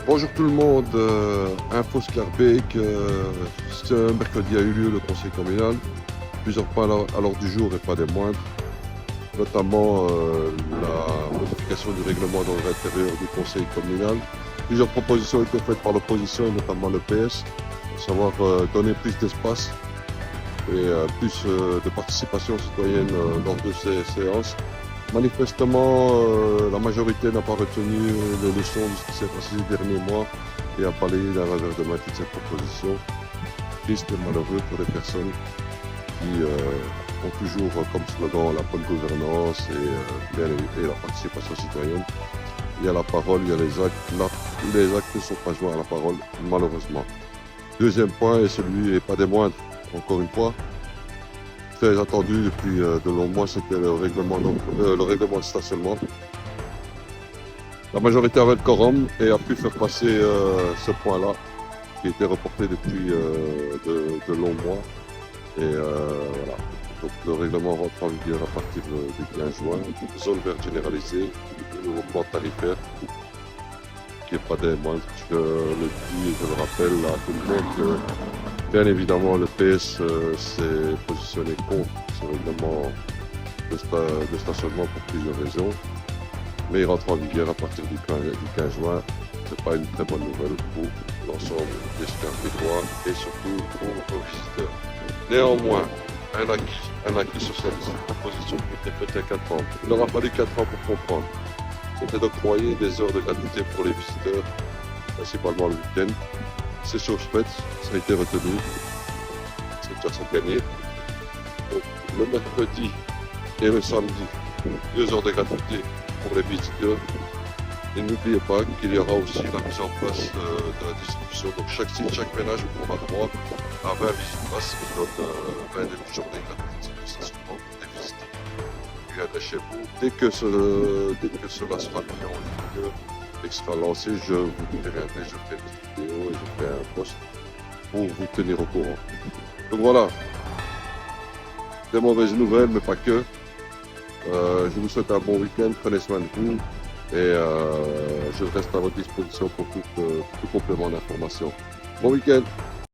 Bonjour tout le monde, Info Scarbeck, ce mercredi a eu lieu le conseil communal. Plusieurs points à l'ordre du jour et pas des moindres, notamment la modification du règlement dans l'intérieur du conseil communal. Plusieurs propositions ont été faites par l'opposition et notamment le PS, à savoir donner plus d'espace et plus de participation citoyenne lors de ces séances. Manifestement, la majorité n'a pas retenu les leçons de ce qui s'est passé ces derniers mois et a balayé d'un revers de main toute cette proposition. Triste et malheureux pour les personnes qui ont toujours comme slogan la bonne gouvernance et la participation citoyenne. Il y a la parole, il y a les actes. Là, les actes ne sont pas joints à la parole, malheureusement. Deuxième point, et celui n'est pas des moindres, encore une fois, très attendu depuis de longs mois, c'était le règlement de stationnement. La majorité avait le quorum et a pu faire passer ce point-là, qui était reporté depuis de longs mois. Et voilà. Donc le règlement rentre en vigueur à partir du 15 juin. Zone verte généralisée, le nouveau plan tarifaire, qui n'est pas des moindres. Je le dis et je le rappelle à tout le monde que, bien évidemment, le PS s'est positionné contre ce règlement de stationnement pour plusieurs raisons. Mais il rentre en vigueur à partir du 15 juin. Ce n'est pas une très bonne nouvelle pour l'ensemble des Scarbecois et surtout pour nos visiteurs. Néanmoins, un acquis sur cette proposition qui était faite il y a 4 ans. Il aura fallu 4 ans pour comprendre. C'était d'octroyer des heures de gratuité pour les visiteurs, principalement le week-end. C'est chose faite, ça a été retenu. C'est déjà ça gagné. Donc, le mercredi et le samedi, 2 heures de gratuité pour les visiteurs. Et n'oubliez pas qu'il y aura aussi la mise en place de la distribution. Donc chaque site, chaque ménage aura droit à 20 visites passes qui donnent 20 demi-journées gratuites de stationnement pour des visiteurs qui viendraient chez vous. Dès que cela sera mis en ligne et que sera lancé, je vous reviendrai, je ferai une vidéo et je ferai un post pour vous tenir au courant. Donc voilà, des mauvaises nouvelles, mais pas que. Je vous souhaite un bon week-end, prenez soin de vous. Et je reste à votre disposition pour tout complément d'information. Bon week-end!